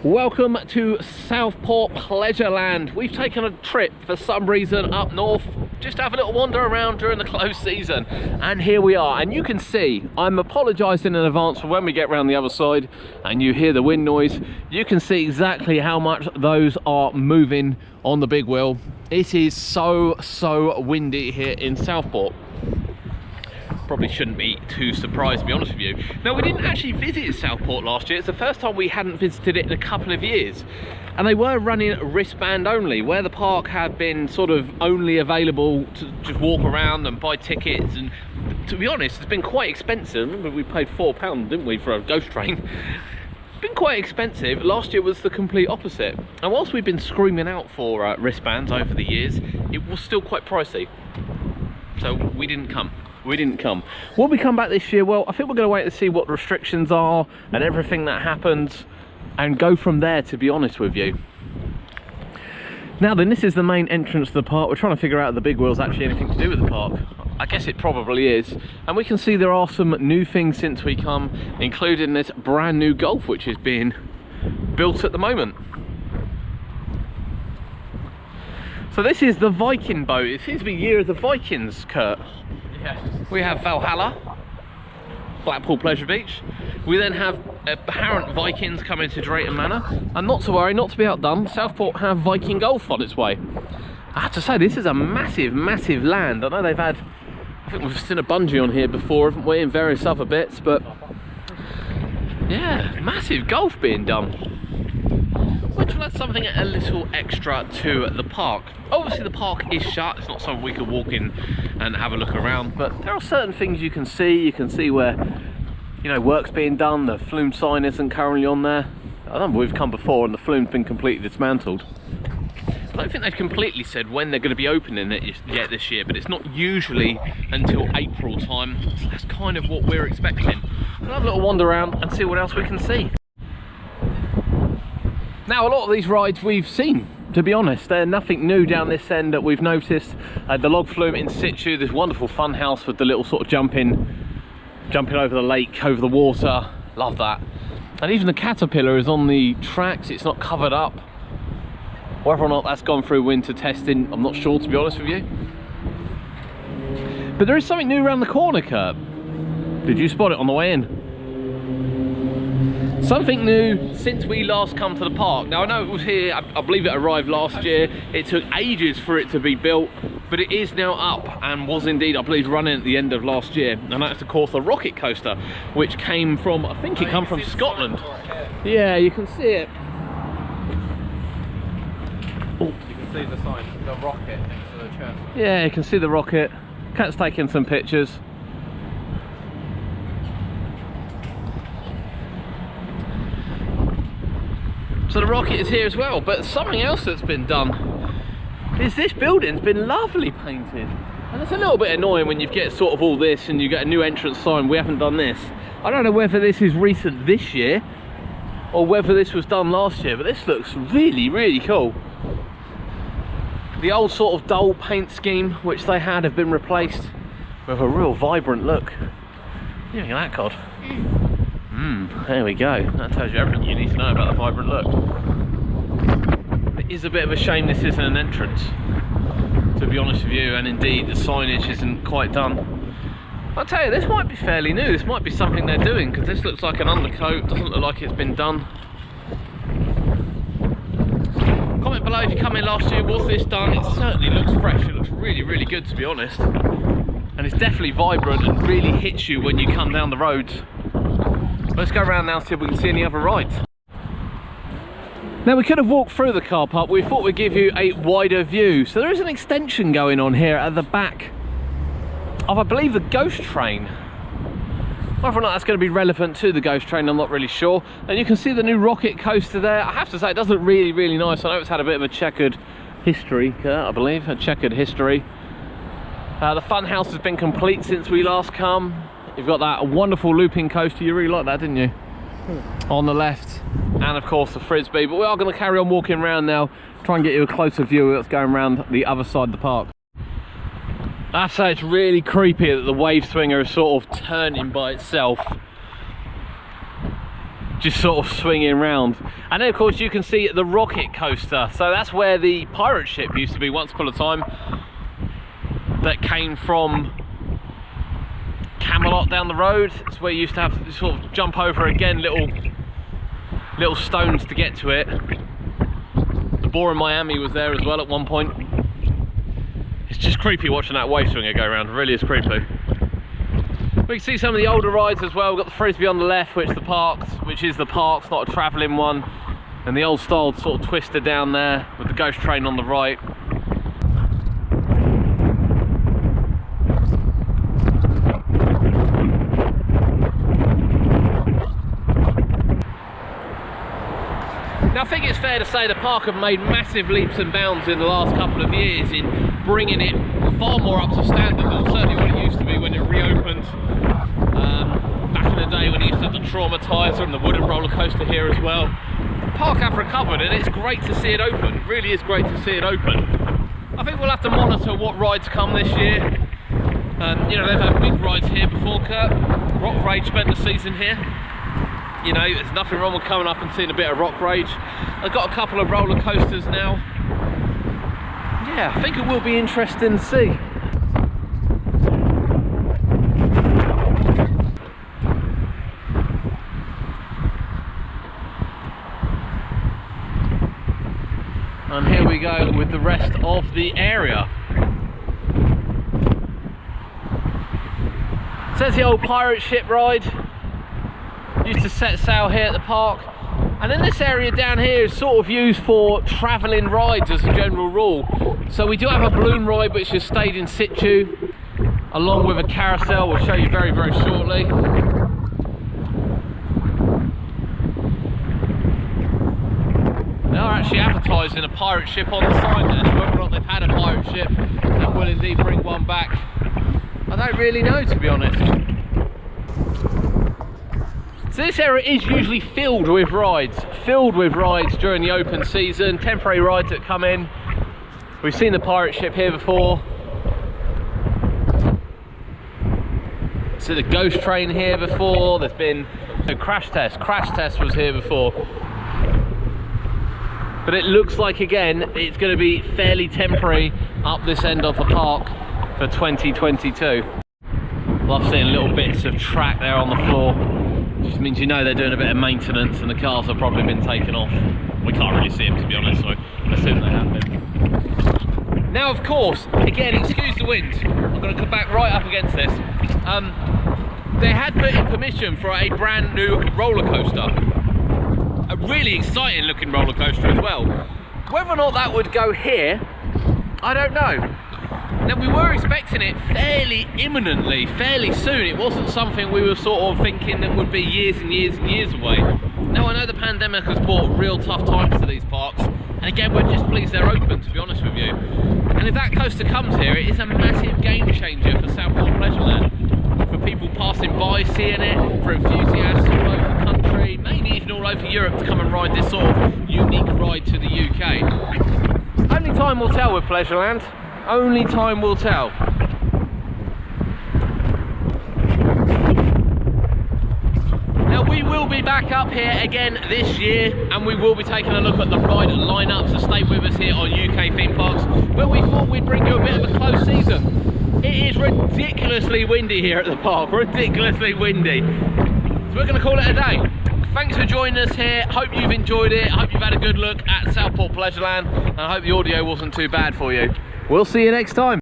Welcome to Southport Pleasureland. We've taken a trip for some reason up north, just to have a little wander around during the close season. And here we are, and you can see, I'm apologising in advance for when we get around the other side and you hear the wind noise. You can see exactly how much those are moving on the big wheel. It is so windy here in Southport. Probably shouldn't be too surprised, to be honest with you. Now, we didn't actually visit Southport last year. It's the first time we hadn't visited it in a couple of years. And they were running wristband only, where the park had been sort of only available to just walk around and buy tickets. And to be honest, it's been quite expensive. Remember, we paid £4, didn't we, for a ghost train? It's been quite expensive. Last year was the complete opposite. And whilst we've been screaming out for wristbands over the years, it was still quite pricey. So we didn't come. Will we come back this year? Well, I think we're going to wait to see what the restrictions are and everything that happens and go from there, to be honest with you. Now then, this is the main entrance to the park. We're trying to figure out if the big wheel's actually anything to do with the park. I guess it probably is. And we can see there are some new things since we come, including this brand new Golf which is being built at the moment. So this is the Viking boat. It seems to be Year of the Vikings, Kurt. We have Valhalla, Blackpool Pleasure Beach. We then have apparent Vikings coming to Drayton Manor. And not to worry, not to be outdone, Southport have Viking Golf on its way. I have to say, this is a massive land. I know they've had, I think we've seen a bungee on here before, haven't we, and various other bits, but yeah, massive golf being done. Which will add something a little extra to the park. Obviously the park is shut, it's not something we could walk in and have a look around, but there are certain things you can see. You can see where, you know, work's being done. The flume sign isn't currently on there. I remember we've come before and the flume's been completely dismantled. I don't think they've completely said when they're going to be opening it yet this year, but it's not usually until April time, so that's kind of what we're expecting. We'll have a little wander around and see what else we can see. Now, a lot of these rides we've seen, to be honest. They're nothing new down this end that we've noticed. The log flume in situ, this wonderful fun house with the little sort of jumping over the lake, over the water. Love that. And even the caterpillar is on the tracks. It's not covered up. Whether or not that's gone through winter testing, I'm not sure, to be honest with you. But there is something new around the corner, Kurt. Did you spot it on the way in? Something new since we last come to the park. Now, I know it was here, I believe it arrived last year. It took ages for it to be built, but it is now up and was indeed, I believe, running at the end of last year. And that's, of course, the rocket coaster, which came from, I think it came from Scotland. Yeah, you can see it. Oh. You can see the sign, the rocket next to the chest. Yeah, you can see the rocket. Cat's taking some pictures. So the rocket is here as well, but something else that's been done is this building's been lovely painted. And it's a little bit annoying when you get sort of all this and you get a new entrance sign. We haven't done this. I don't know whether this is recent this year or whether this was done last year, but this looks really cool. The old sort of dull paint scheme which they had have been replaced with a real vibrant look. Look at that, God. There we go. That tells you everything you need to know about the vibrant look. It is a bit of a shame this isn't an entrance, to be honest with you, and indeed the signage isn't quite done. I'll tell you, this might be fairly new. This might be something they're doing, because this looks like an undercoat. Doesn't look like it's been done. Comment below if you come in last year, was this done? It certainly looks fresh. It looks really good, to be honest. And it's definitely vibrant and really hits you when you come down the roads. Let's go around now and see if we can see any other rides. Now, we could have walked through the car park, but we thought we'd give you a wider view. So there is an extension going on here at the back of, I believe, the ghost train. Whether or not that's going to be relevant to the ghost train, I'm not really sure. And you can see the new rocket coaster there. I have to say, it does look really nice. I know it's had a bit of a checkered history, I believe, a checkered history. The fun house has been complete since we last come. You've got that wonderful looping coaster. You really liked that, didn't you? On the left. And of course the frisbee. But we are going to carry on walking around now, try and get you a closer view of what's going around the other side of the park. I have to say, it's really creepy that the wave swinger is sort of turning by itself. just sort of swinging round. And then of course you can see the rocket coaster, so that's where the pirate ship used to be once upon a time, that came from Camelot down the road. It's where you used to have to sort of jump over again little stones to get to it. The Boar in Miami was there as well at one point. It's just creepy watching that wave swinger go around, it really is creepy. We can see some of the older rides as well. We've got the Frisbee on the left, which is the parks, not a travelling one. And the old style sort of twister down there with the ghost train on the right. Now I think it's fair to say the park have made massive leaps and bounds in the last couple of years in bringing it far more up to standard than certainly what it used to be when it reopened. Back in the day when it used to have the Traumatizer and the wooden roller coaster here as well. The park have recovered and it's great to see it open. It really is great to see it open. I think we'll have to monitor what rides come this year. You know, they've had big rides here before, Kurt. Rock Rage spent the season here. You know, there's nothing wrong with coming up and seeing a bit of Rock Rage. I've got a couple of roller coasters now. Yeah, I think it will be interesting to see. And here we go with the rest of the area. So there's the old pirate ship ride. Used to set sail here at the park. And then this area down here is sort of used for travelling rides as a general rule. So we do have a balloon ride which has stayed in situ, along with a carousel we'll show you very, very shortly. They are actually advertising a pirate ship on the sign there, so whether or not they've had a pirate ship and will indeed bring one back, I don't really know, to be honest. So this area is usually filled with rides during the open season, temporary rides that come in. We've seen the pirate ship here before. See the ghost train here before. There's been a crash test was here before. But it looks like, again, it's going to be fairly temporary up this end of the park for 2022. Love seeing little bits of track there on the floor. Just means you know they're doing a bit of maintenance and the cars have probably been taken off. We can't really see them, to be honest, so I assume they have been. Now, of course, again, excuse the wind. I'm going to come back right up against this. They had put in permission for a brand new roller coaster. A really exciting looking roller coaster as well. Whether or not that would go here, I don't know. Now, we were expecting it fairly imminently, fairly soon. It wasn't something we were sort of thinking that would be years and years and years away. Now, I know the pandemic has brought real tough times to these parks, and again, we're just pleased they're open, to be honest with you. And if that coaster comes here, it is a massive game changer for Southport Pleasureland. For people passing by seeing it, for enthusiasts all over the country, maybe even all over Europe to come and ride this sort of unique ride to the UK. Only time will tell with Pleasureland. Only time will tell. Now, we will be back up here again this year, and we will be taking a look at the ride lineup, so stay with us here on UK Theme Parks, where we thought we'd bring you a bit of a close season. It is ridiculously windy here at the park, ridiculously windy. So we're going to call it a day. Thanks for joining us here. Hope you've enjoyed it. Hope you've had a good look at Southport Pleasureland, and I hope the audio wasn't too bad for you. We'll see you next time.